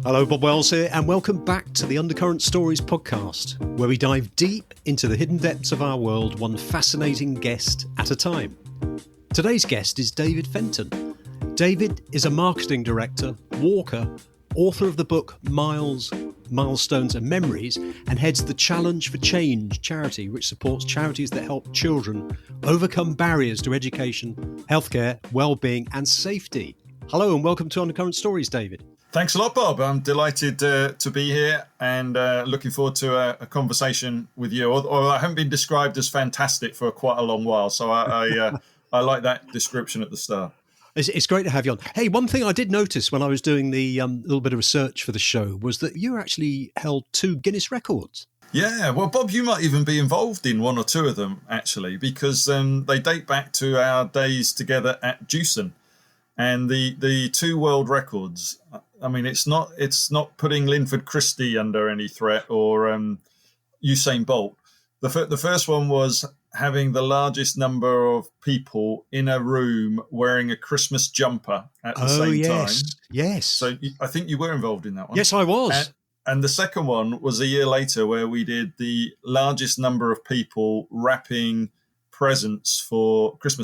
Hello, Bob Wells here, and welcome back to the Undercurrent Stories podcast, where we dive deep into the hidden depths of our world, one fascinating guest at a time. Today's guest is David Fenton. David is a marketing director, walker, author of the book Milestones and Memories, and heads the Challenge for Change charity, which supports charities that help children overcome barriers to education, healthcare, well-being and safety. Hello and welcome to Undercurrent Stories, David. Thanks a lot, Bob. I'm delighted to be here and looking forward to a conversation with you. Although I haven't been described as fantastic for quite a long while, so I like that description at the start. It's great to have you on. Hey, one thing I did notice when I was doing the little bit of research for the show was that you actually held 2 Guinness records. Yeah, well, Bob, you might even be involved in 1 or 2 of them, actually, because they date back to our days together at Jewson. And the 2 world records, I mean, it's not putting Linford Christie under any threat or Usain Bolt. The first one was having the largest number of people in a room wearing a Christmas jumper at the same time. Yes. So I think you were involved in that one. Yes, I was. And the second one was a year later where we did the largest number of people wrapping Christmas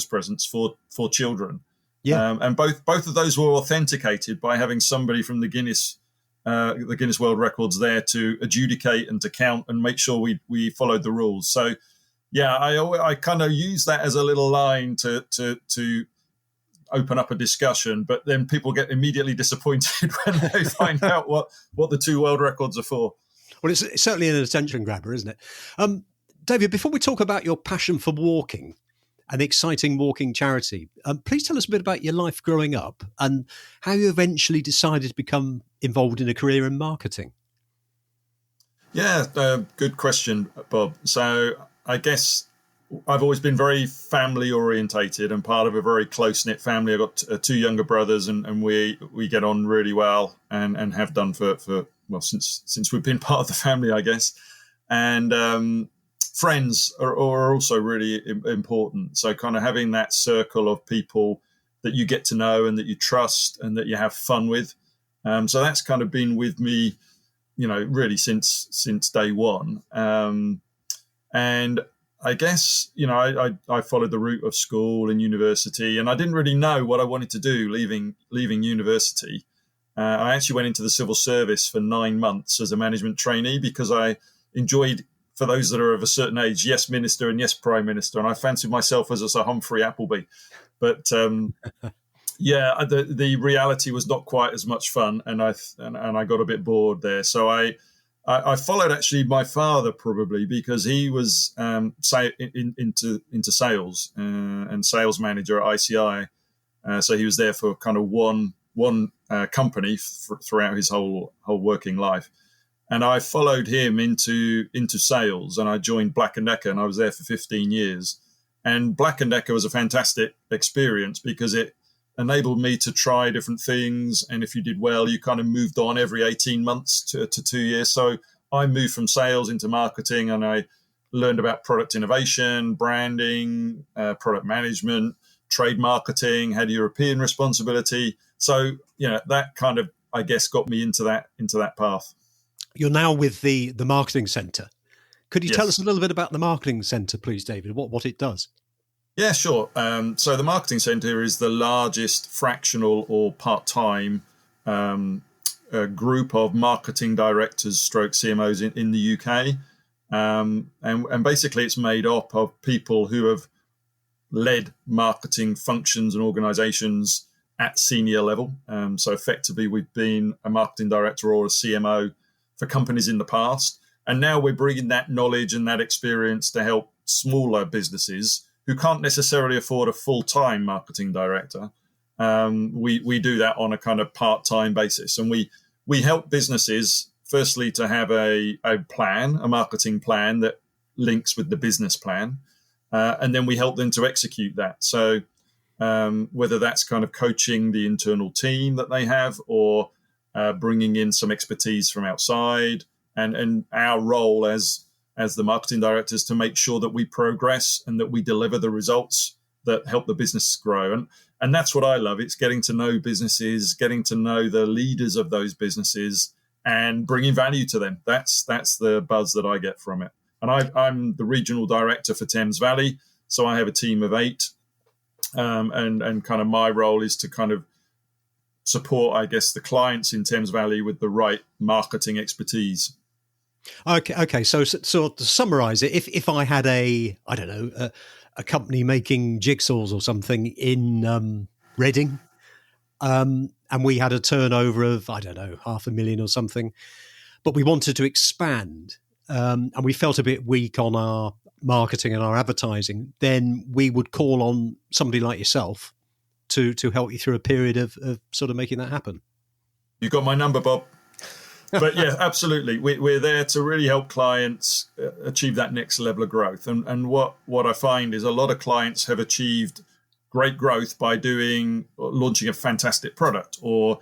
presents for children. Yeah. And both of those were authenticated by having somebody from the Guinness World Records there to adjudicate and to count and make sure we followed the rules. So, yeah, I kind of use that as a little line to open up a discussion, but then people get immediately disappointed when they find out what the 2 world records are for. Well, it's certainly an attention grabber, isn't it? David, before we talk about your passion for walking, an exciting walking charity, please tell us a bit about your life growing up and how you eventually decided to become involved in a career in marketing. Yeah, good question, Bob. So I guess I've always been very family orientated and part of a very close-knit family. I've got 2 younger brothers and we get on really well and have done for since we've been part of the family, I guess. And friends are also really important. So kind of having that circle of people that you get to know and that you trust and that you have fun with. So that's kind of been with me, really since day one. And I guess, I followed the route of school and university, and I didn't really know what I wanted to do leaving university. I actually went into the civil service for 9 months as a management trainee because I enjoyed, for those that are of a certain age, yes, Minister and yes, Prime Minister. And I fancied myself as a Sir Humphrey Appleby. But the reality was not quite as much fun. And I got a bit bored there. So I followed actually my father probably because he was into sales and sales manager at ICI. So he was there for kind of one company throughout his whole working life. And I followed him into sales, and I joined Black & Decker, and I was there for 15 years. And Black & Decker was a fantastic experience because it enabled me to try different things. And if you did well, you kind of moved on every 18 months to 2 years. So I moved from sales into marketing, and I learned about product innovation, branding, product management, trade marketing, had European responsibility. So, that kind of, I guess, got me into that path. You're now with the Marketing Centre. Could you tell us a little bit about the Marketing Centre, please, David, what it does? Yeah, sure. So the Marketing Centre is the largest fractional or part-time group of marketing directors stroke CMOs in the UK. And basically it's made up of people who have led marketing functions and organisations at senior level. So effectively we've been a marketing director or a CMO for companies in the past. And now we're bringing that knowledge and that experience to help smaller businesses who can't necessarily afford a full-time marketing director. We do that on a kind of part-time basis. And we help businesses, firstly, to have a marketing plan that links with the business plan. And then we help them to execute that. So whether that's kind of coaching the internal team that they have or bringing in some expertise from outside, and our role as the marketing directors to make sure that we progress and that we deliver the results that help the business grow. And that's what I love. It's getting to know businesses, getting to know the leaders of those businesses, and bringing value to them. That's the buzz that I get from it. And I'm the regional director for Thames Valley, so I have a team of 8, and kind of my role is to kind of support, I guess, the clients in Thames Valley with the right marketing expertise. Okay. So to summarise it, if I had a company making jigsaws or something in Reading, and we had a turnover of $500,000 or something, but we wanted to expand, and we felt a bit weak on our marketing and our advertising, then we would call on somebody like yourself to help you through a period of sort of making that happen. You got my number, Bob. But yeah, absolutely. We're there to really help clients achieve that next level of growth. And what I find is a lot of clients have achieved great growth by launching a fantastic product, or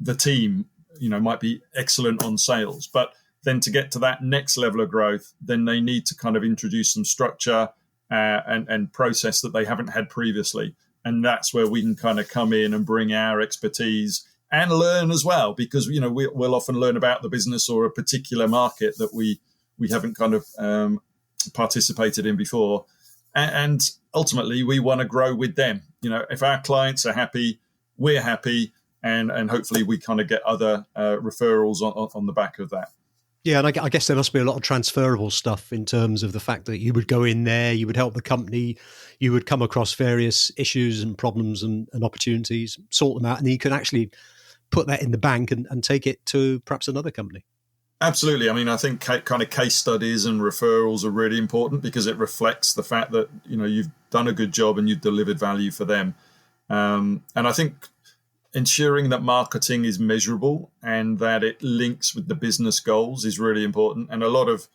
the team, might be excellent on sales. But then to get to that next level of growth, then they need to kind of introduce some structure and process that they haven't had previously. And that's where we can kind of come in and bring our expertise and learn as well, because, we'll often learn about the business or a particular market that we haven't kind of participated in before. And ultimately, we want to grow with them. If our clients are happy, we're happy, and hopefully we kind of get other referrals on the back of that. Yeah, and I guess there must be a lot of transferable stuff in terms of the fact that you would go in there, you would help the company, you would come across various issues and problems and opportunities, sort them out, and then you can actually put that in the bank and take it to perhaps another company. Absolutely. I mean, I think kind of case studies and referrals are really important, because it reflects the fact that, you've done a good job and you've delivered value for them. And I think ensuring that marketing is measurable and that it links with the business goals is really important. And a lot of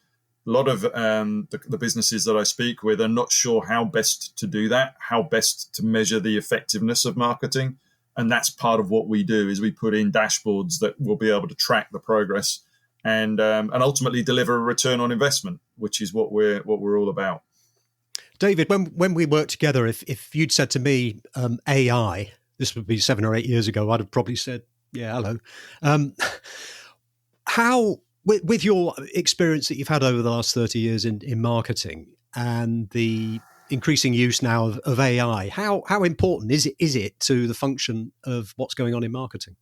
the businesses that I speak with are not sure how best to do that, how best to measure the effectiveness of marketing. And that's part of what we do, is we put in dashboards that will be able to track the progress and ultimately deliver a return on investment, which is what we're all about. David, when we worked together, if you'd said to me AI, this would be 7 or 8 years ago, I'd have probably said, yeah, hello. How, with your experience that you've had over the last 30 years in marketing and the increasing use now of AI, how important is it to the function of what's going on in marketing?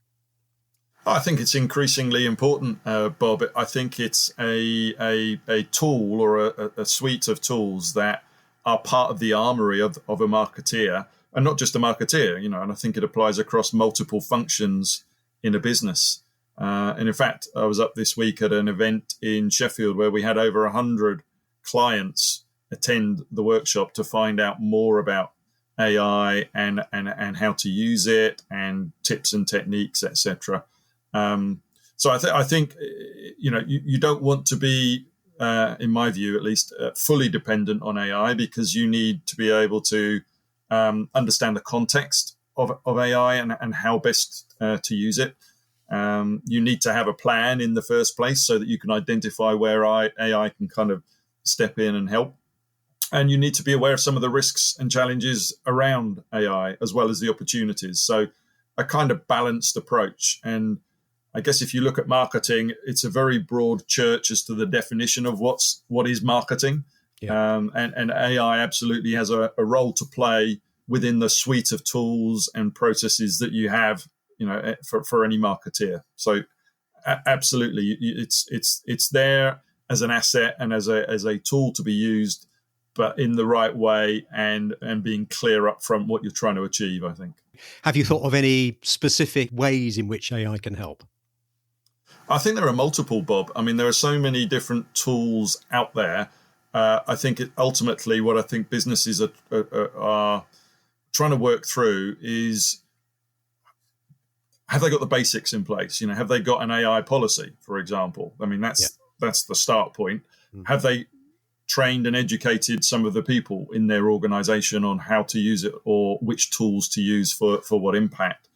I think it's increasingly important, Bob. I think it's a tool or a suite of tools that are part of the armory of a marketeer, and not just a marketeer, and I think it applies across multiple functions in a business. And in fact, I was up this week at an event in Sheffield where we had over 100 clients attend the workshop to find out more about AI and how to use it, and tips and techniques, etc. So I think you don't want to be, in my view at least, fully dependent on AI, because you need to be able to understand the context of AI and how best to use it. You need to have a plan in the first place so that you can identify where AI can kind of step in and help. And you need to be aware of some of the risks and challenges around AI as well as the opportunities. So a kind of balanced approach. And I guess if you look at marketing, it's a very broad church as to the definition of what is marketing. Yeah. And AI absolutely has a role to play within the suite of tools and processes that you have, for any marketeer. So absolutely, it's there as an asset and as a tool to be used, but in the right way and being clear up front what you're trying to achieve, I think. Have you thought of any specific ways in which AI can help? I think there are multiple, Bob. I mean, there are so many different tools out there. I think ultimately what I think businesses are trying to work through is, have they got the basics in place? Have they got an AI policy, for example? I mean, that's the start point. Mm-hmm. Have they trained and educated some of the people in their organization on how to use it or which tools to use for what impact?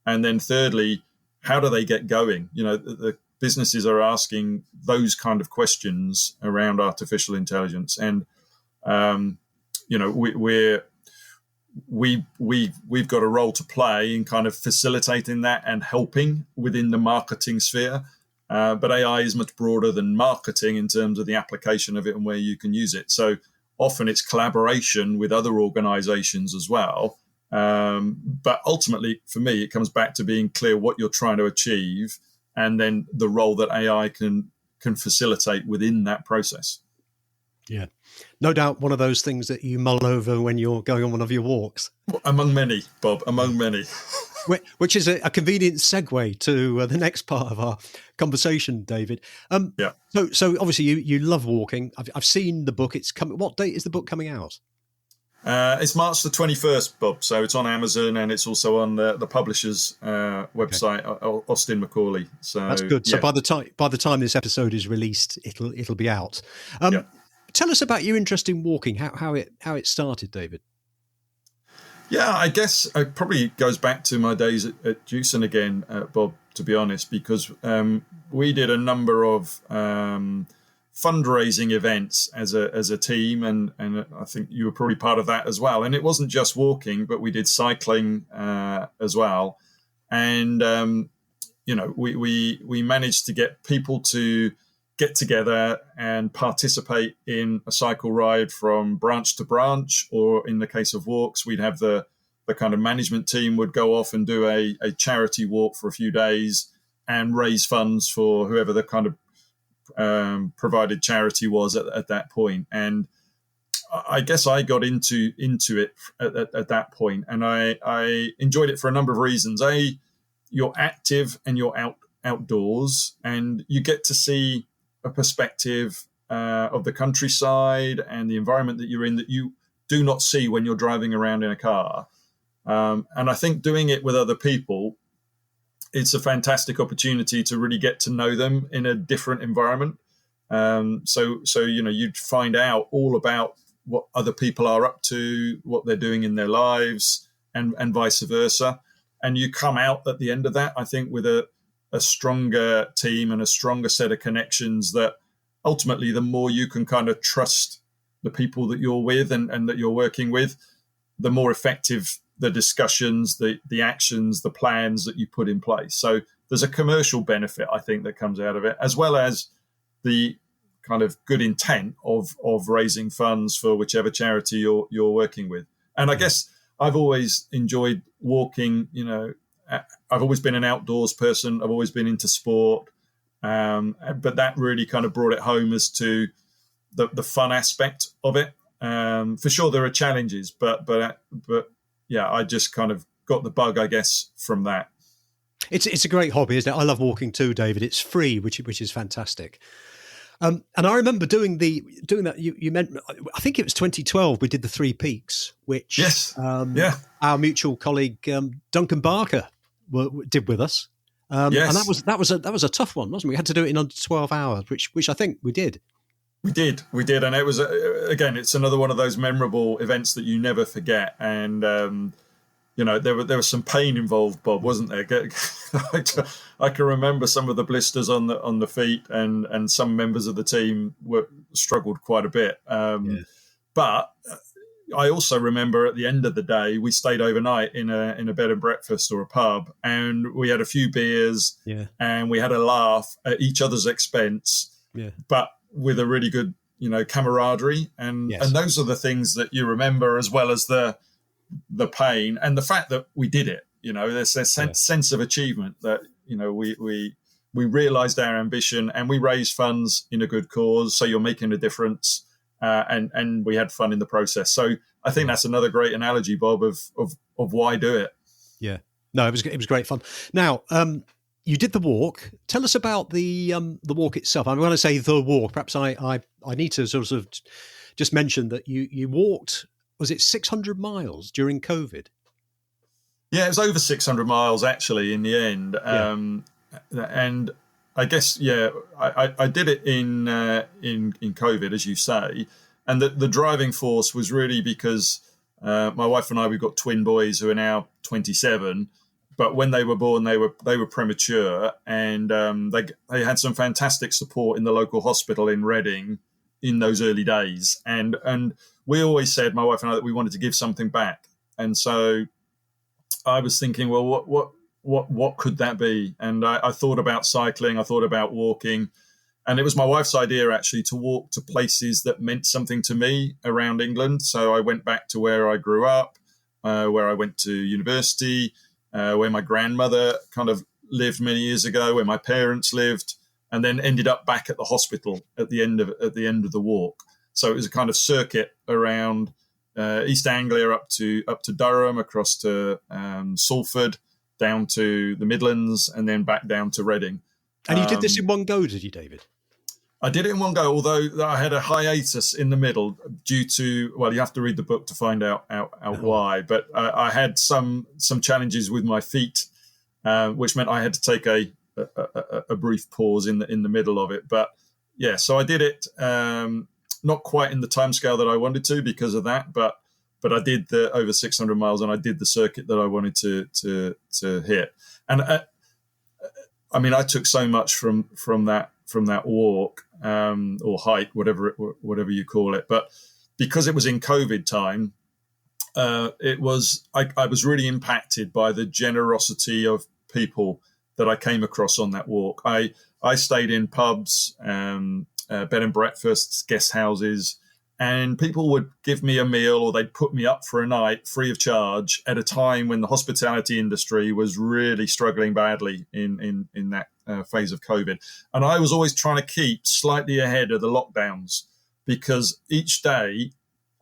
And then thirdly, how do they get going? The businesses are asking those kind of questions around artificial intelligence. And, we've got a role to play in kind of facilitating that and helping within the marketing sphere. But AI is much broader than marketing in terms of the application of it and where you can use it. So often it's collaboration with other organizations as well. But ultimately, for me, it comes back to being clear what you're trying to achieve, and then the role that AI can facilitate within that process. Yeah, no doubt one of those things that you mull over when you're going on one of your walks. Among many, Bob, among many. Which is a convenient segue to the next part of our conversation, David. Yeah. So obviously you love walking. I've seen the book. It's coming. What date is the book coming out? It's March the 21st, Bob. So it's on Amazon, and it's also on the publisher's website, Austin Macaulay. So that's good. So by the time this episode is released, it'll be out. Tell us about your interest in walking. How it started, David. Yeah, I guess it probably goes back to my days at Jewson again, Bob, to be honest, because we did a number of fundraising events as a team, and I think you were probably part of that as well. And it wasn't just walking, but we did cycling as well. And we managed to get people to get together and participate in a cycle ride from branch to branch, or in the case of walks, we'd have the kind of management team would go off and do a charity walk for a few days and raise funds for whoever the kind of provided charity was at that point. And I guess I got into it at that point, and I enjoyed it for a number of reasons. You're active and you're outdoors, and you get to see a perspective of the countryside and the environment that you're in that you do not see when you're driving around in a car. And I think doing it with other people, it's a fantastic opportunity to really get to know them in a different environment. So you'd find out all about what other people are up to, what they're doing in their lives, and vice versa. And you come out at the end of that, I think, with a stronger team and a stronger set of connections that ultimately the more you can kind of trust the people that you're with and that you're working with, the more effective the discussions, the actions, the plans that you put in place. So there's a commercial benefit, I think, that comes out of it, as well as the kind of good intent of raising funds for whichever charity you're working with. And I guess I've always enjoyed walking. I've always been an outdoors person. I've always been into sport, but that really kind of brought it home as to the fun aspect of it. For sure, there are challenges, but yeah, I just kind of got the bug, I guess, from that. It's a great hobby, isn't it? I love walking too, David. It's free, which is fantastic. And I remember doing that. You meant, I think it was 2012. We did the Three Peaks, which our mutual colleague Duncan Barker did with us. Yes. And that was a tough one, wasn't it? We had to do it in under 12 hours, which I think we did. We did, and it was again. It's another one of those memorable events that you never forget. And there was some pain involved, Bob, wasn't there? I can remember some of the blisters on the feet, and some members of the team struggled quite a bit. But I also remember at the end of the day, we stayed overnight in a bed and breakfast or a pub, and we had a few beers, and we had a laugh at each other's expense. Yeah. But with a really good, camaraderie, and those are the things that you remember, as well as the pain and the fact that we did it. There's a sense of achievement that we realised our ambition, and we raised funds in a good cause. So you're making a difference, and we had fun in the process. So I think that's another great analogy, Bob, of why do it. Yeah, no, it was great fun. Now, you did the walk. Tell us about the walk itself. I'm going to say the walk. Perhaps I need to sort of just mention that you walked. Was it 600 miles during COVID? Yeah, it was over 600 miles actually in the end. And I guess I did it in COVID, as you say, and the driving force was really because my wife and I, we've got twin boys who are now 27. But when they were born, they were premature, and they had some fantastic support in the local hospital in Reading in those early days. And we always said, my wife and I, that we wanted to give something back. And so I was thinking, well, what could that be? And I thought about cycling, I thought about walking, and it was my wife's idea actually to walk to places that meant something to me around England. So I went back to where I grew up, where I went to university, where my grandmother kind of lived many years ago, where my parents lived, and then ended up back at the hospital at the end of the walk. So it was a kind of circuit around East Anglia up to Durham, across to Salford, down to the Midlands, and then back down to Reading. And you did this in one go, did you, David? I did it in one go, although I had a hiatus in the middle due to, well, you have to read the book to find out why. But I had some challenges with my feet, which meant I had to take a brief pause in the middle of it. But yeah, so I did it, not quite in the timescale that I wanted to because of that, but I did the over 600 miles, and I did the circuit that I wanted to hit. And I mean, I took so much from that walk, or hike, whatever you call it. But because it was in COVID time, I was really impacted by the generosity of people that I came across on that walk. I stayed in pubs, bed and breakfasts, guest houses, and people would give me a meal, or they'd put me up for a night free of charge at a time when the hospitality industry was really struggling badly in that phase of COVID. And I was always trying to keep slightly ahead of the lockdowns, because each day,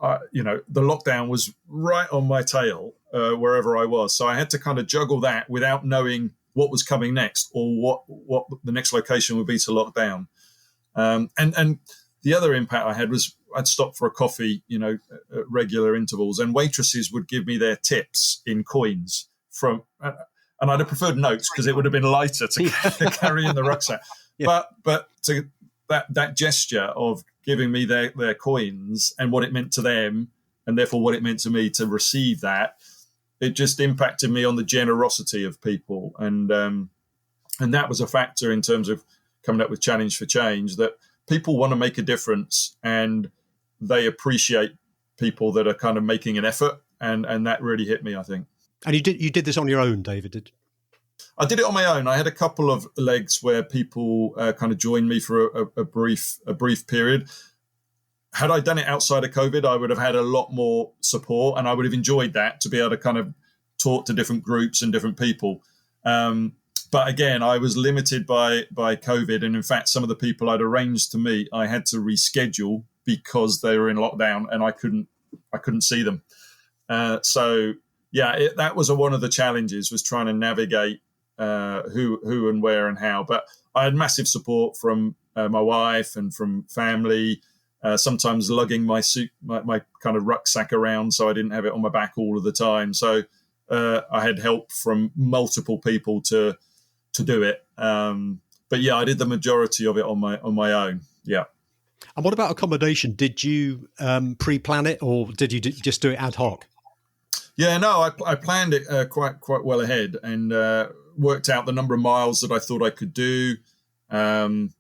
the lockdown was right on my tail wherever I was. So I had to kind of juggle that without knowing what was coming next, or what the next location would be to lock down. And the other impact I had was I'd stop for a coffee, at regular intervals, and waitresses would give me their tips in coins and I'd have preferred notes because it would have been lighter to carry in the rucksack. Yeah. But to that gesture of giving me their coins and what it meant to them, and therefore what it meant to me to receive that, it just impacted me on the generosity of people. And that was a factor in terms of coming up with Challenge for Change, that people want to make a difference and they appreciate people that are kind of making an effort. And that really hit me, I think. And you did this on your own, David? I did it on my own. I had a couple of legs where people kind of joined me for a brief period. Had I done it outside of COVID, I would have had a lot more support, and I would have enjoyed that, to be able to kind of talk to different groups and different people. But again, I was limited by COVID. And in fact, some of the people I'd arranged to meet, I had to reschedule because they were in lockdown and I couldn't see them. So yeah, that was one of the challenges, was trying to navigate who and where and how. But I had massive support from my wife and from family, sometimes lugging my kind of rucksack around so I didn't have it on my back all of the time. So I had help from multiple people to do it. But yeah, I did the majority of it on my own. Yeah. And what about accommodation? Did you pre-plan it, or did you just do it ad hoc? Yeah, no, I planned it quite well ahead, and worked out the number of miles that I thought I could do. And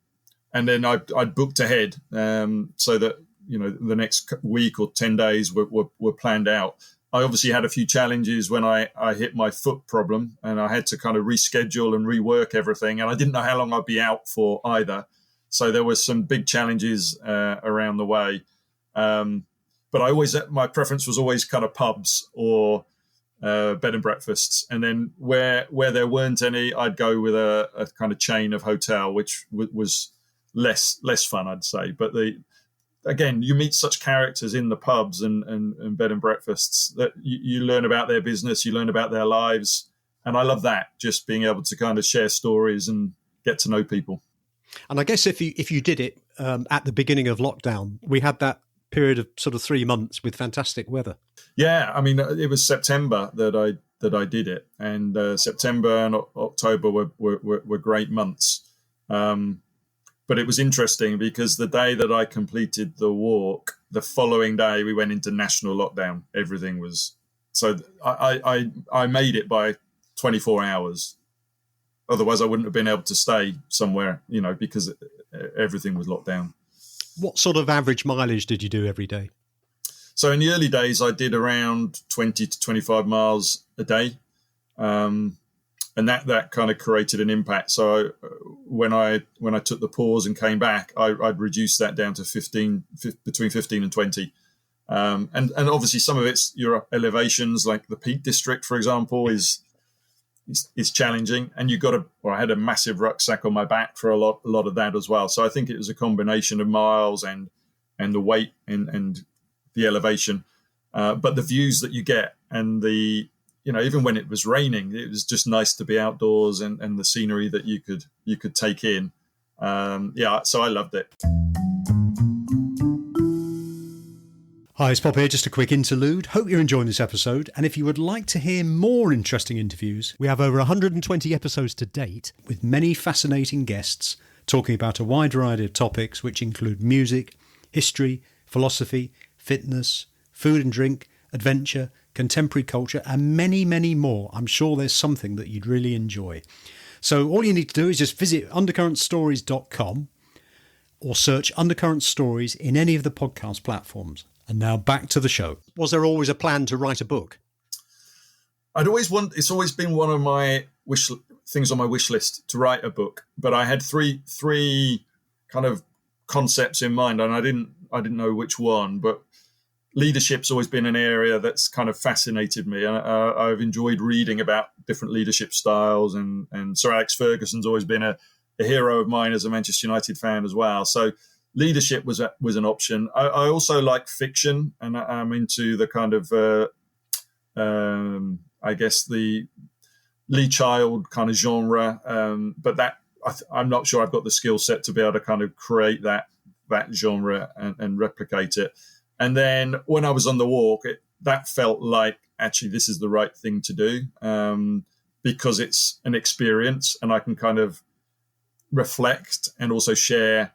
then I'd booked ahead, so that, the next week or 10 days were planned out. I obviously had a few challenges when I hit my foot problem, and I had to kind of reschedule and rework everything. And I didn't know how long I'd be out for either. So there were some big challenges around the way. But my preference was always kind of pubs or bed and breakfasts. And then where there weren't any, I'd go with a kind of chain of hotel, which was less fun, I'd say. But again, you meet such characters in the pubs and bed and breakfasts that you learn about their business, you learn about their lives. And I love that, just being able to kind of share stories and get to know people. And I guess if you did it at the beginning of lockdown, we had that period of sort of 3 months with fantastic weather. Yeah, I mean, it was September that I did it, and September and October were great months. But it was interesting because the day that I completed the walk, the following day we went into national lockdown. Everything was so. I made it by 24 hours. Otherwise, I wouldn't have been able to stay somewhere, because everything was locked down. What sort of average mileage did you do every day? So in the early days, I did around 20 to 25 miles a day. And that kind of created an impact. So when I took the pause and came back, I'd reduced that down to between 15 and 20. And obviously some of it's your elevations, like the Peak District, for example, is challenging. And I had a massive rucksack on my back for a lot of that as well. So I think it was a combination of miles and the weight and the elevation. But the views that you get and even when it was raining, it was just nice to be outdoors and the scenery that you could take in. So I loved it. Hi, it's Bob here. Just a quick interlude. Hope you're enjoying this episode. And if you would like to hear more interesting interviews, we have over 120 episodes to date with many fascinating guests talking about a wide variety of topics, which include music, history, philosophy, fitness, food and drink, adventure, contemporary culture, and many, many more. I'm sure there's something that you'd really enjoy. So all you need to do is just visit undercurrentstories.com or search Undercurrent Stories in any of the podcast platforms. And now back to the show. Was there always a plan to write a book? It's always been one of my things on my wish list to write a book, but I had three kind of concepts in mind, and I didn't know which one, but leadership's always been an area that's kind of fascinated me. And I've enjoyed reading about different leadership styles, and Sir Alex Ferguson's always been a hero of mine as a Manchester United fan as well. So leadership was an option. I also like fiction, and I'm into the kind of, I guess, the Lee Child kind of genre. But that I'm not sure I've got the skill set to be able to kind of create that genre and replicate it. And then when I was on the walk, that felt like actually this is the right thing to do, because it's an experience and I can kind of reflect and also share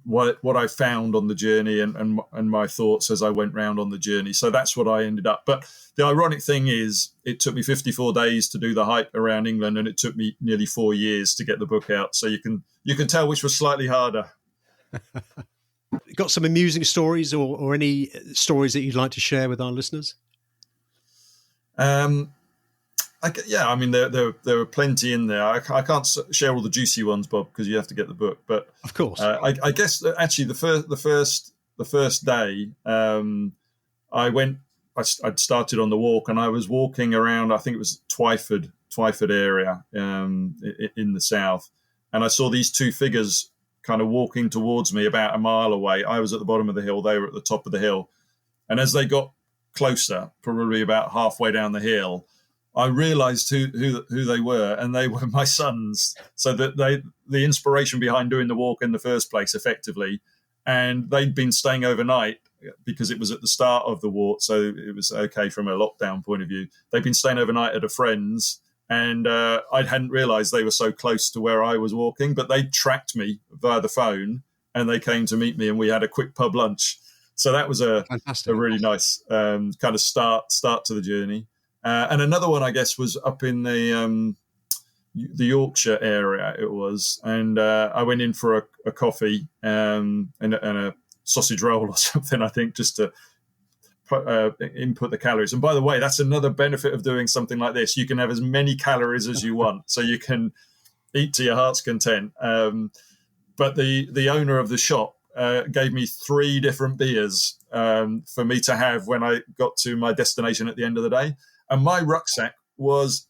what I found on the journey and my thoughts as I went round on the journey. So that's what I ended up. But the ironic thing is it took me 54 days to do the hike around England, and it took me nearly 4 years to get the book out. So you can tell which was slightly harder. Got some amusing stories or any stories that you'd like to share with our listeners? I mean, there were plenty in there. I can't share all the juicy ones, Bob, because you have to get the book. But of course, I guess that actually the first day, I'd started on the walk, and I was walking around. I think it was Twyford area in the south, and I saw these two figures kind of walking towards me about a mile away. I was at the bottom of the hill; they were at the top of the hill, and as they got closer, probably about halfway down the hill, I realised who they were, and they were my sons. So that the inspiration behind doing the walk in the first place, effectively, and they'd been staying overnight because it was at the start of the walk, so it was okay from a lockdown point of view. They'd been staying overnight at a friend's, and I hadn't realised they were so close to where I was walking, but they tracked me via the phone, and they came to meet me, and we had a quick pub lunch. So that was a really nice kind of start to the journey. And another one, I guess, was up in the Yorkshire area. It was, and I went in for a coffee and a sausage roll or something, I think, just to input the calories. And by the way, that's another benefit of doing something like this. You can have as many calories as you want, so you can eat to your heart's content. But the owner of the shop gave me 3 different beers for me to have when I got to my destination at the end of the day. And my rucksack was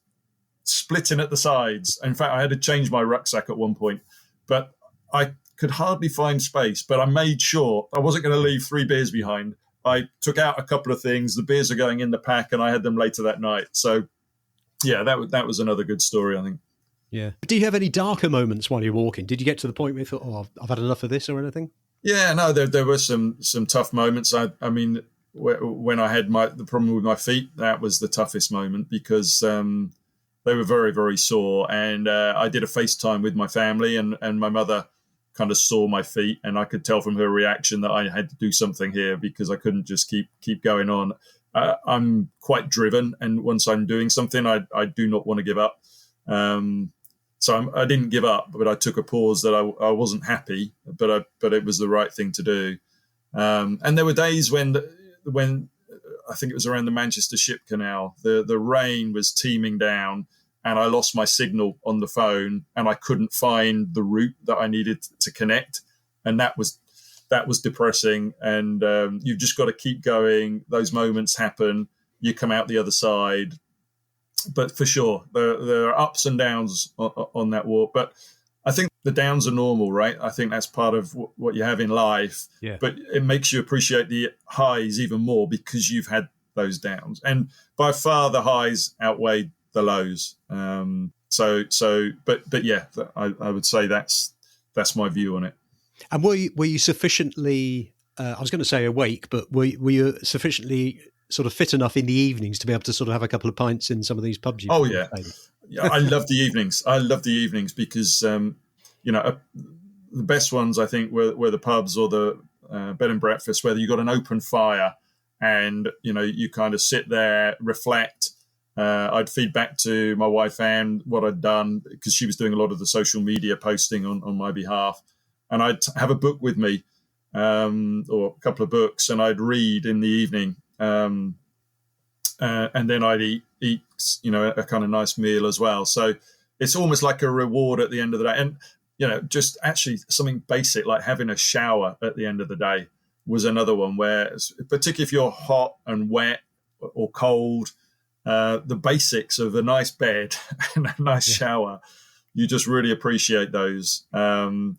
splitting at the sides. In fact, I had to change my rucksack at one point, but I could hardly find space. But I made sure I wasn't going to leave 3 beers behind. I took out a couple of things. The beers are going in the pack, and I had them later that night. So, yeah, that was another good story, I think. Yeah. Do you have any darker moments while you're walking? Did you get to the point where you thought, "Oh, I've had enough of this" or anything? Yeah, no, there were some tough moments. I mean, when I had the problem with my feet, that was the toughest moment because they were very, very sore. And I did a FaceTime with my family, and my mother kind of saw my feet, and I could tell from her reaction that I had to do something here because I couldn't just keep going on. I'm quite driven, and once I'm doing something, I do not want to give up. So I didn't give up, but I took a pause that I wasn't happy, but it was the right thing to do. And there were days when when I think it was around the Manchester Ship Canal, the rain was teeming down, and I lost my signal on the phone, and I couldn't find the route that I needed to connect, and that was depressing. And you've just got to keep going. Those moments happen. You come out the other side, but for sure there are ups and downs on that walk. But I think the downs are normal, right? I think that's part of what you have in life. Yeah. But it makes you appreciate the highs even more because you've had those downs. And by far the highs outweigh the lows. But yeah, I would say that's my view on it. And were you sufficiently, I was going to say awake, but were you sufficiently sort of fit enough in the evenings to be able to sort of have a couple of pints in some of these pubs? Oh, yeah. Yeah, I love the evenings. I love the evenings because, the best ones, I think, were the pubs or the bed and breakfast where you got an open fire and, you kind of sit there, reflect. I'd feed back to my wife, Anne, what I'd done because she was doing a lot of the social media posting on my behalf. And I'd have a book with me or a couple of books, and I'd read in the evening. And then I'd eat, a kind of nice meal as well. So it's almost like a reward at the end of the day. And, just actually something basic like having a shower at the end of the day was another one where, particularly if you're hot and wet or cold, the basics of a nice bed and a nice shower, you just really appreciate those. And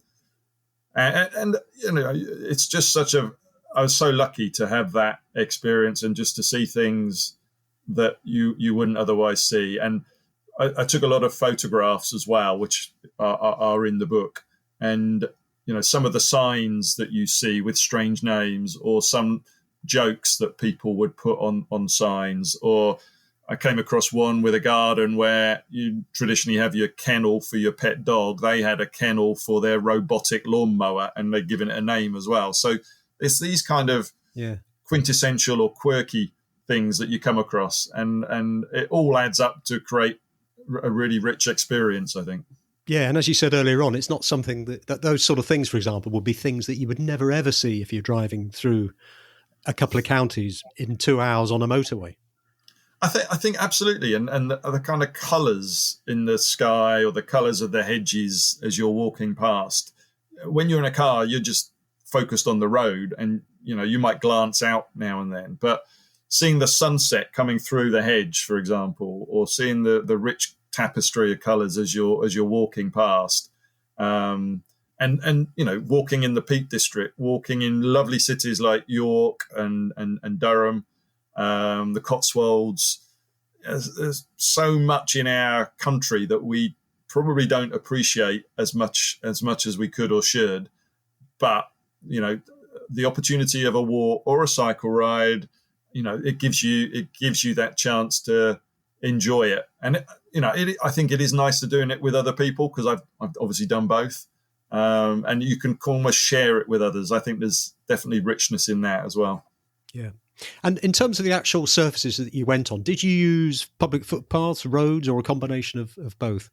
it's just I was so lucky to have that experience and just to see things that you wouldn't otherwise see. And I took a lot of photographs as well, which are in the book. And, some of the signs that you see with strange names or some jokes that people would put on signs. Or I came across one with a garden where you traditionally have your kennel for your pet dog. They had a kennel for their robotic lawnmower, and they'd given it a name as well. So it's these kind of quintessential or quirky things that you come across, and it all adds up to create a really rich experience, I think. Yeah, and as you said earlier on, it's not something that those sort of things, for example, would be things that you would never ever see if you're driving through a couple of counties in 2 hours on a motorway. I think absolutely, and the kind of colours in the sky or the colours of the hedges as you're walking past. When you're in a car, you're just focused on the road, and you might glance out now and then. But seeing the sunset coming through the hedge, for example, or seeing the rich tapestry of colours as you're walking past, and walking in the Peak District, walking in lovely cities like York and Durham. The Cotswolds. There's so much in our country that we probably don't appreciate as much as we could or should. But the opportunity of a walk or a cycle ride, it gives you that chance to enjoy it. And I think it is nice to doing it with other people because I've obviously done both, and you can almost share it with others. I think there's definitely richness in that as well. Yeah. And in terms of the actual surfaces that you went on, did you use public footpaths, roads, or a combination of both?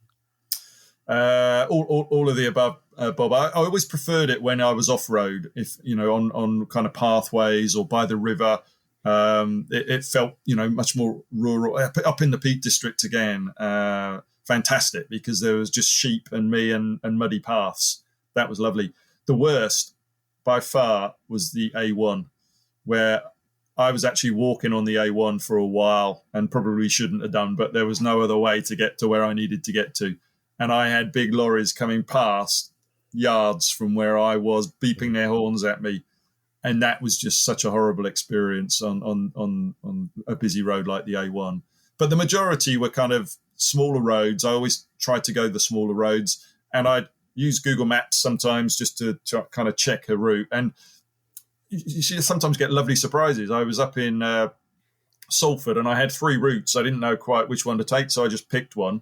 All of the above, Bob. I always preferred it when I was off-road, if on kind of pathways or by the river. It felt much more rural. Up in the Peak District again, fantastic because there was just sheep and me and muddy paths. That was lovely. The worst by far was the A1, where I was actually walking on the A1 for a while and probably shouldn't have done, but there was no other way to get to where I needed to get to. And I had big lorries coming past yards from where I was, beeping their horns at me. And that was just such a horrible experience on a busy road like the A1. But the majority were kind of smaller roads. I always tried to go the smaller roads, and I'd use Google Maps sometimes just to kind of check a route. And you sometimes get lovely surprises. I was up in Salford and I had 3 routes. I didn't know quite which one to take, so I just picked one.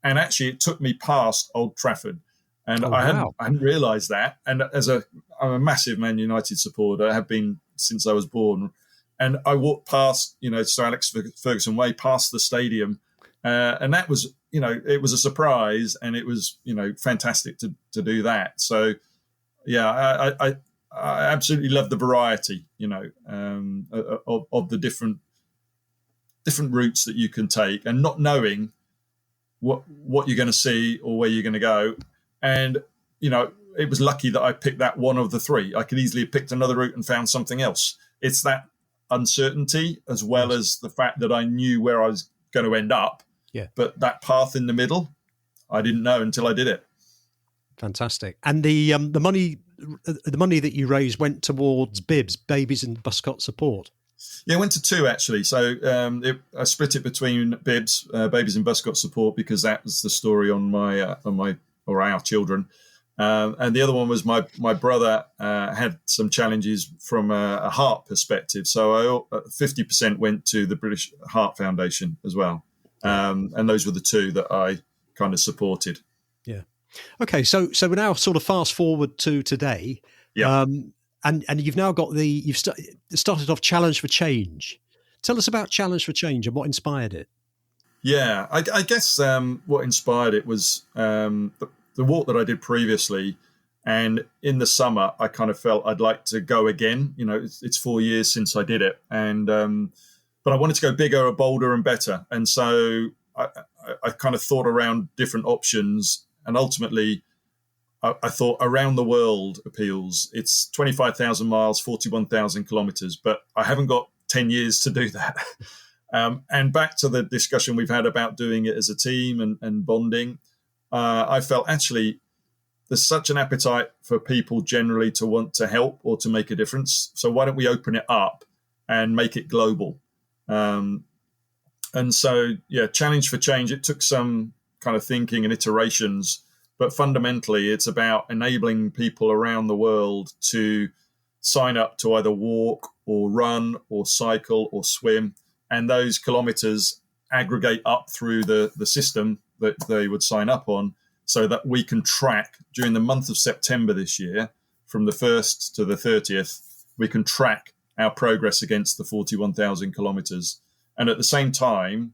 And actually, it took me past Old Trafford. And I hadn't realised that. And I'm a massive Man United supporter. I have been since I was born. And I walked past, Sir Alex Ferguson Way, past the stadium. And that was, it was a surprise, and it was, fantastic to do that. So, yeah, I absolutely love the variety, of the different routes that you can take, and not knowing what you're going to see or where you're going to go. And it was lucky that I picked that one of the three. I could easily have picked another route and found something else. It's that uncertainty, as well as the fact that I knew where I was going to end up. Yeah. But that path in the middle, I didn't know until I did it. Fantastic. And the money that you raised went towards BIBS, Babies in Buscot Support. Yeah, I went to two actually. So I split it between BIBS, Babies in Buscot Support, because that was the story on our children. And the other one was my brother had some challenges from a heart perspective. So 50% went to the British Heart Foundation as well. And those were the two that I kind of supported. Yeah. Okay. So we're now sort of fast forward to today. Yeah. And you've now got you've started off Challenge for Change. Tell us about Challenge for Change and what inspired it. Yeah, I guess what inspired it was the walk that I did previously. And in the summer, I kind of felt I'd like to go again. It's 4 years since I did it. And but I wanted to go bigger, bolder and better. And so I kind of thought around different options. And ultimately, I thought around the world appeals. It's 25,000 miles, 41,000 kilometers, but I haven't got 10 years to do that. And back to the discussion we've had about doing it as a team and bonding, I felt actually there's such an appetite for people generally to want to help or to make a difference. So why don't we open it up and make it global? And so, yeah, Challenge for Change, it took some kind of thinking and iterations, but fundamentally it's about enabling people around the world to sign up to either walk or run or cycle or swim. And those kilometers aggregate up through the system that they would sign up on, so that we can track during the month of September this year, from the 1st to the 30th, we can track our progress against the 41,000 kilometers. And at the same time,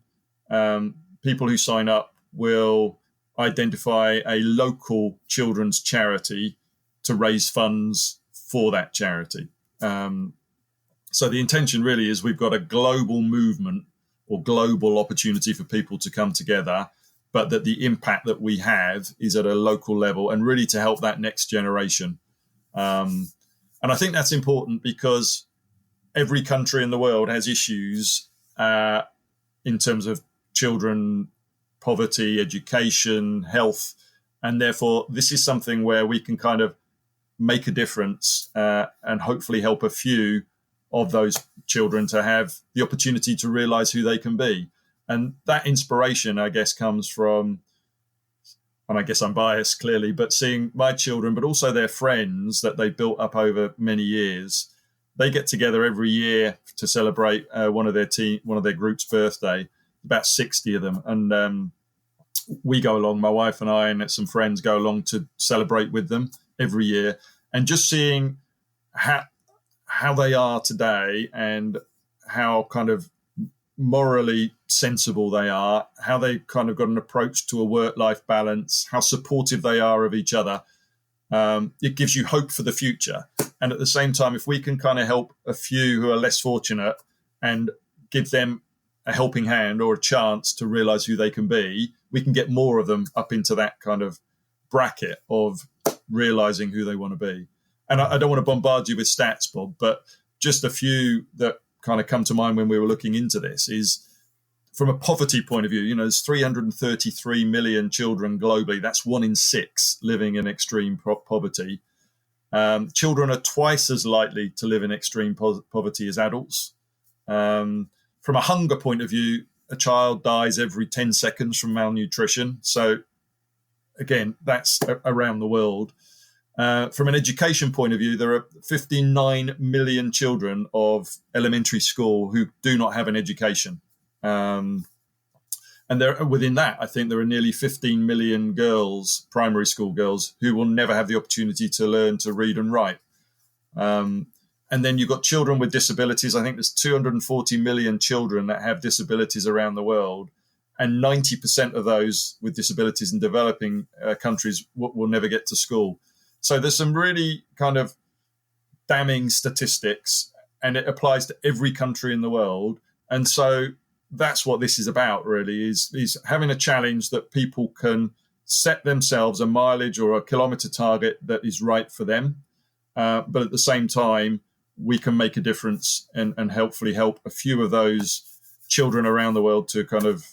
people who sign up will identify a local children's charity to raise funds for that charity. So the intention really is we've got a global movement or global opportunity for people to come together, but that the impact that we have is at a local level and really to help that next generation. And I think that's important because every country in the world has issues in terms of children, poverty, education, health. And therefore, this is something where we can kind of make a difference and hopefully help a few of those children to have the opportunity to realize who they can be. And that inspiration, I guess, comes from, and I guess I'm biased clearly, but seeing my children, but also their friends that they built up over many years. They get together every year to celebrate one of their group's birthday, about 60 of them. And we go along, my wife and I and some friends go along to celebrate with them every year. And just seeing how they are today and how kind of morally sensible they are, how they kind of got an approach to a work-life balance, how supportive they are of each other. It gives you hope for the future. And at the same time, if we can kind of help a few who are less fortunate and give them a helping hand or a chance to realize who they can be, we can get more of them up into that kind of bracket of realizing who they want to be. And I don't want to bombard you with stats, Bob, but just a few that kind of come to mind when we were looking into this is from a poverty point of view, there's 333 million children globally. That's 1 in 6 living in extreme poverty. Children are twice as likely to live in extreme poverty as adults. From a hunger point of view, a child dies every 10 seconds from malnutrition. So again, that's around the world. From an education point of view, there are 59 million children of elementary school who do not have an education. And within that, I think there are nearly 15 million girls, primary school girls, who will never have the opportunity to learn to read and write. And then you've got children with disabilities. I think there's 240 million children that have disabilities around the world. And 90% of those with disabilities in developing countries will never get to school. So there's some really kind of damning statistics, and it applies to every country in the world. And so that's what this is about, really, is having a challenge that people can set themselves a mileage or a kilometre target that is right for them. But at the same time, we can make a difference and hopefully help a few of those children around the world to kind of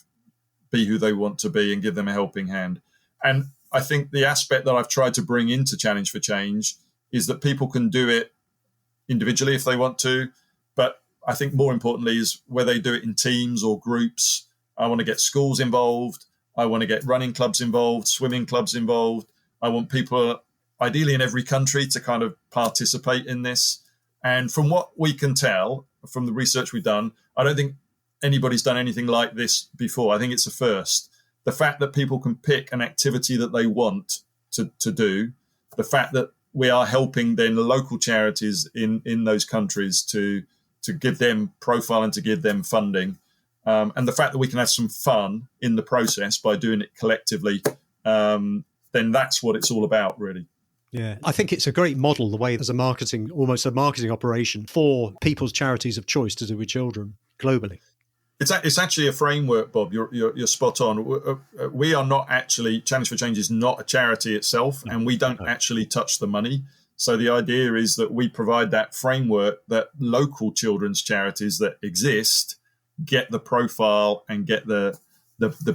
be who they want to be and give them a helping hand. And I think the aspect that I've tried to bring into Challenge for Change is that people can do it individually if they want to, but I think more importantly is whether they do it in teams or groups. I want to get schools involved. I want to get running clubs involved, swimming clubs involved. I want people, ideally in every country, to kind of participate in this. And from what we can tell, from the research we've done, I don't think anybody's done anything like this before. I think it's a first. The fact that people can pick an activity that they want to do, the fact that we are helping then the local charities in those countries to give them profile and to give them funding, and the fact that we can have some fun in the process by doing it collectively, then that's what it's all about, really. Yeah, I think it's a great model, the way as almost a marketing operation for people's charities of choice to do with children globally. It's actually a framework, Bob. You're spot on. We are not actually, Challenge for Change is not a charity itself, and we don't actually touch the money. So the idea is that we provide that framework that local children's charities that exist get the profile and get the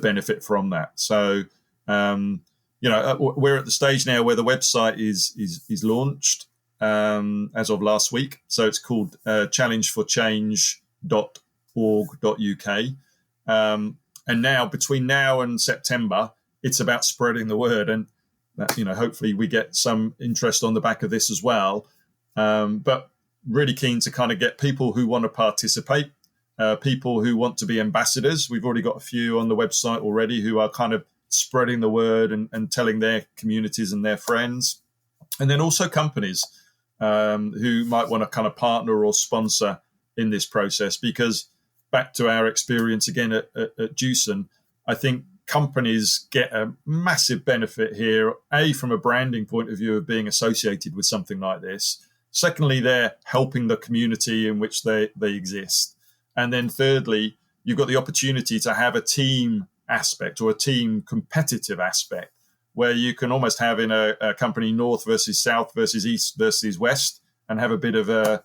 benefit from that. So, we're at the stage now where the website is launched as of last week. So it's called challengeforchange.org.uk. And now, between now and September, it's about spreading the word. And hopefully we get some interest on the back of this as well. But really keen to kind of get people who want to participate, people who want to be ambassadors. We've already got a few on the website already who are kind of spreading the word and telling their communities and their friends. And then also companies who might want to kind of partner or sponsor in this process, because back to our experience again at Jewson, I think companies get a massive benefit here, from a branding point of view of being associated with something like this. Secondly, they're helping the community in which they exist. And then thirdly, you've got the opportunity to have a team aspect or a team competitive aspect where you can almost have in a company north versus south versus east versus west and have a bit of a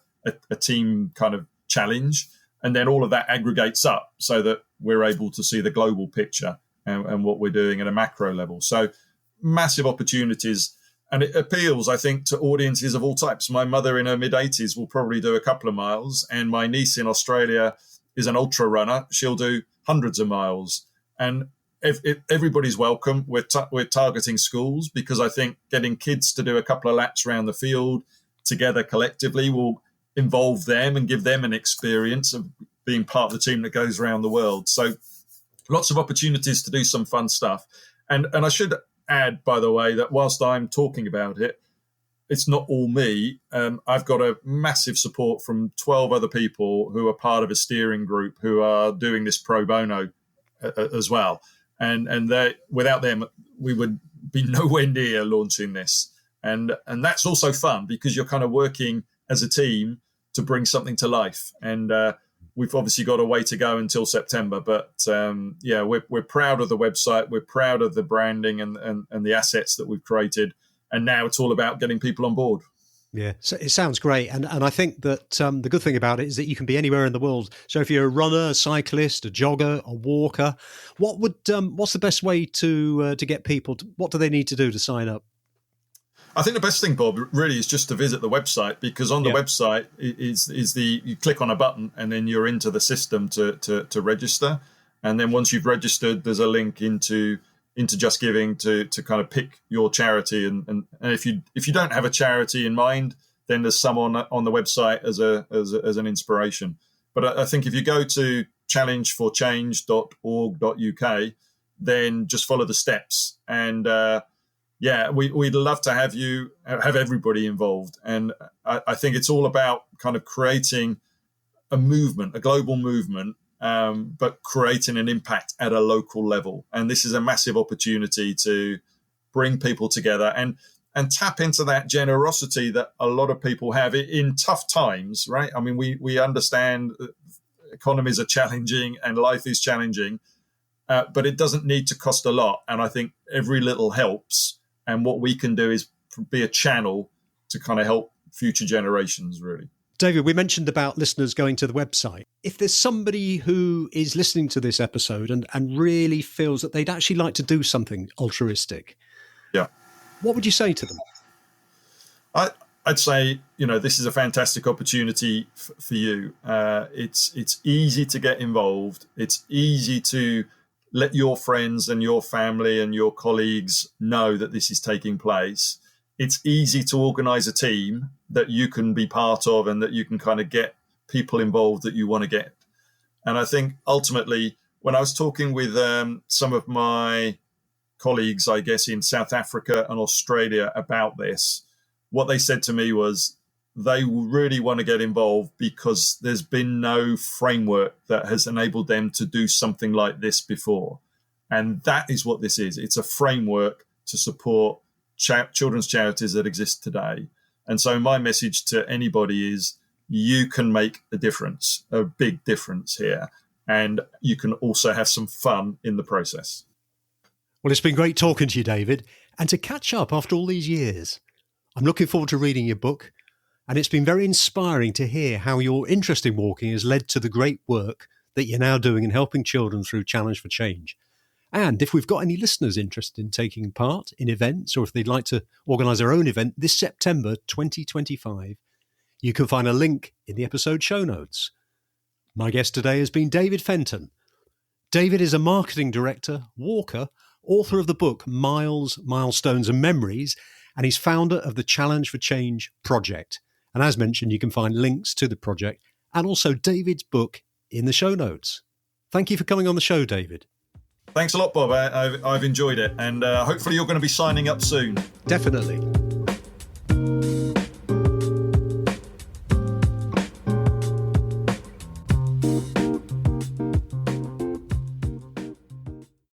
team kind of challenge. And then all of that aggregates up so that we're able to see the global picture and what we're doing at a macro level. So massive opportunities. And it appeals, I think, to audiences of all types. My mother in her mid-80s will probably do a couple of miles, and my niece in Australia is an ultra runner. She'll do hundreds of miles. And if everybody's welcome. We're targeting schools because I think getting kids to do a couple of laps around the field together collectively will involve them and give them an experience of being part of the team that goes around the world. So lots of opportunities to do some fun stuff. And I should add, by the way, that whilst I'm talking about it, it's not all me. I've got a massive support from 12 other people who are part of a steering group who are doing this pro bono as well. And without them, we would be nowhere near launching this. And that's also fun because you're kind of working as a team to bring something to life. And we've obviously got a way to go until September. But we're proud of the website. We're proud of the branding and the assets that we've created. And now it's all about getting people on board. Yeah, so it sounds great. And I think that the good thing about it is that you can be anywhere in the world. So if you're a runner, a cyclist, a jogger, a walker, what's the best way to get people what do they need to do to sign up? I think the best thing, Bob, really is just to visit the website, because on the website you click on a button and then you're into the system to register. And then once you've registered, there's a link into Just Giving to kind of pick your charity. And if you don't have a charity in mind, then there's some on the website as an inspiration. But I think if you go to challengeforchange.org.uk, then just follow the steps. And we'd love to have everybody involved. And I think it's all about kind of creating a movement, a global movement, but creating an impact at a local level. And this is a massive opportunity to bring people together. And and tap into that generosity that a lot of people have in tough times, right? I mean, we understand economies are challenging and life is challenging, but it doesn't need to cost a lot. And I think every little helps. And what we can do is be a channel to kind of help future generations, really. David, we mentioned about listeners going to the website. If there's somebody who is listening to this episode and really feels that they'd actually like to do something altruistic, yeah, what would you say to them? I'd say, this is a fantastic opportunity for you. It's easy to get involved. It's easy to let your friends and your family and your colleagues know that this is taking place. It's easy to organize a team that you can be part of and that you can kind of get people involved that you want to get. And I think ultimately, when I was talking with some of my colleagues, I guess, in South Africa and Australia about this, what they said to me was they really want to get involved because there's been no framework that has enabled them to do something like this before. And that is what this is. It's a framework to support children's charities that exist today. And so my message to anybody is you can make a difference, a big difference here. And you can also have some fun in the process. Well, it's been great talking to you, David, and to catch up after all these years. I'm looking forward to reading your book, and it's been very inspiring to hear how your interest in walking has led to the great work that you're now doing in helping children through Challenge for Change. And if we've got any listeners interested in taking part in events, or if they'd like to organise their own event this September 2025, you can find a link in the episode show notes. My guest today has been David Fenton. David is a marketing director, walker, author of the book Miles, Milestones and Memories, and he's founder of the Challenge for Change project. And as mentioned, you can find links to the project and also David's book in the show notes. Thank you for coming on the show, David. Thanks a lot, Bob. I've enjoyed it. And hopefully you're going to be signing up soon. Definitely.